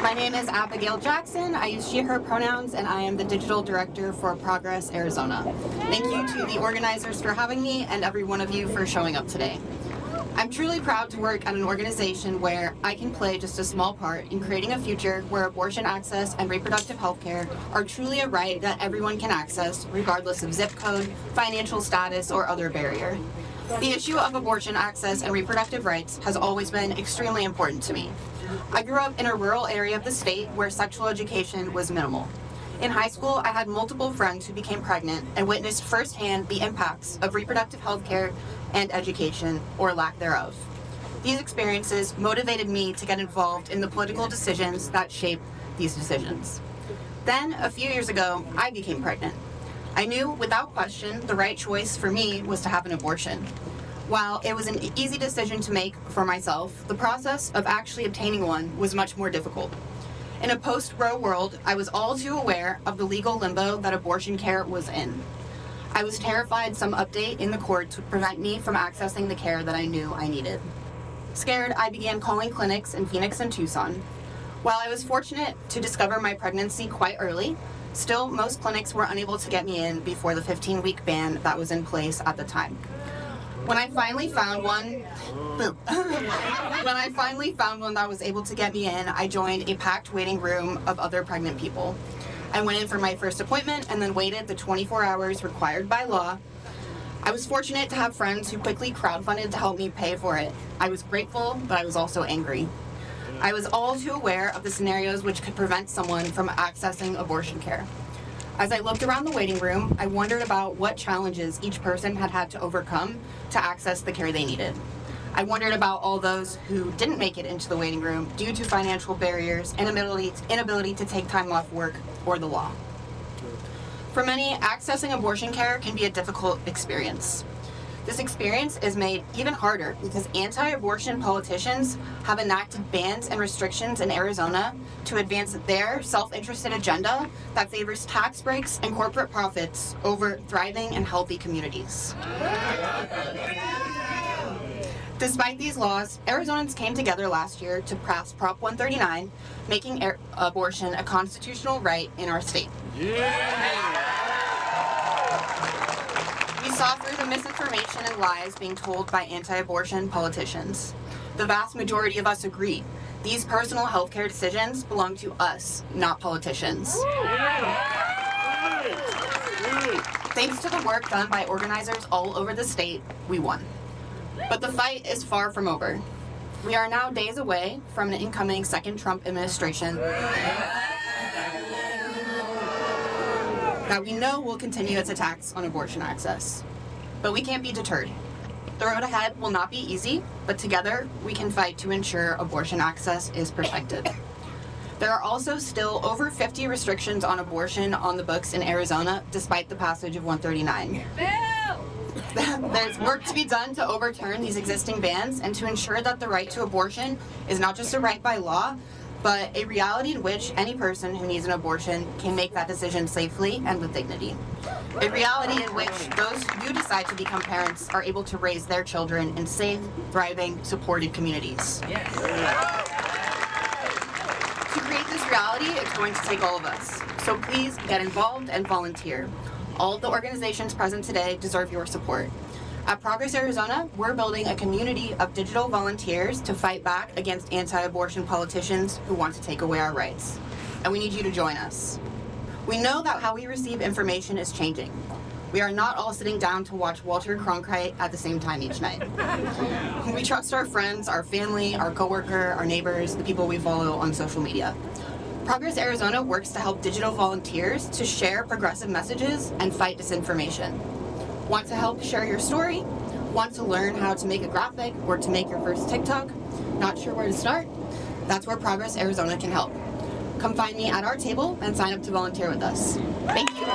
My name is Abigail Jackson. I use she, her pronouns, and I am the digital director for Progress Arizona. Thank you to the organizers for having me and every one of you for showing up today. I'm truly proud to work at an organization where I can play just a small part in creating a future where abortion access and reproductive health care are truly a right that everyone can access, regardless of zip code, financial status, or other barrier. The issue of abortion access and reproductive rights has always been extremely important to me. I grew up in a rural area of the state where sexual education was minimal. In high school, I had multiple friends who became pregnant and witnessed firsthand the impacts of reproductive health care and education, or lack thereof. These experiences motivated me to get involved in the political decisions that shape these decisions. Then, a few years ago, I became pregnant. I knew, without question, the right choice for me was to have an abortion. While it was an easy decision to make for myself, the process of actually obtaining one was much more difficult. In a post-Roe world, I was all too aware of the legal limbo that abortion care was in. I was terrified some update in the court would prevent me from accessing the care that I knew I needed. Scared, I began calling clinics in Phoenix and Tucson. While I was fortunate to discover my pregnancy quite early, still most clinics were unable to get me in before the 15-week ban that was in place at the time. When I finally found one that was able to get me in, I joined a packed waiting room of other pregnant people. I went in for my first appointment and then waited the 24 hours required by law. I was fortunate to have friends who quickly crowdfunded to help me pay for it. I was grateful, but I was also angry. I was all too aware of the scenarios which could prevent someone from accessing abortion care. As I looked around the waiting room, I wondered about what challenges each person had had to overcome to access the care they needed. I wondered about all those who didn't make it into the waiting room due to financial barriers and inability to take time off work or the law. For many, accessing abortion care can be a difficult experience. This experience is made even harder because anti-abortion politicians have enacted bans and restrictions in Arizona to advance their self-interested agenda that favors tax breaks and corporate profits over thriving and healthy communities. Despite these laws, Arizonans came together last year to pass Prop 139, making abortion a constitutional right in our state. We saw through the misinformation and lies being told by anti-abortion politicians. The vast majority of us agree. These personal health care decisions belong to us, not politicians. Thanks to the work done by organizers all over the state, we won. But the fight is far from over. We are now days away from an incoming second Trump administration that we know will continue its attacks on abortion access. But we can't be deterred. The road ahead will not be easy, but together we can fight to ensure abortion access is protected. There are also still over 50 restrictions on abortion on the books in Arizona, despite the passage of 139. There's work to be done to overturn these existing bans and to ensure that the right to abortion is not just a right by law, but a reality in which any person who needs an abortion can make that decision safely and with dignity. A reality in which those who do decide to become parents are able to raise their children in safe, thriving, supported communities. Yes. To create this reality, it's going to take all of us. So please get involved and volunteer. All of the organizations present today deserve your support. At Progress Arizona, we're building a community of digital volunteers to fight back against anti-abortion politicians who want to take away our rights. And we need you to join us. We know that how we receive information is changing. We are not all sitting down to watch Walter Cronkite at the same time each night. We trust our friends, our family, our coworker, our neighbors, the people we follow on social media. Progress Arizona works to help digital volunteers to share progressive messages and fight disinformation. Want to help share your story? Want to learn how to make a graphic or to make your first TikTok? Not sure where to start? That's where Progress Arizona can help. Come find me at our table and sign up to volunteer with us. Thank you.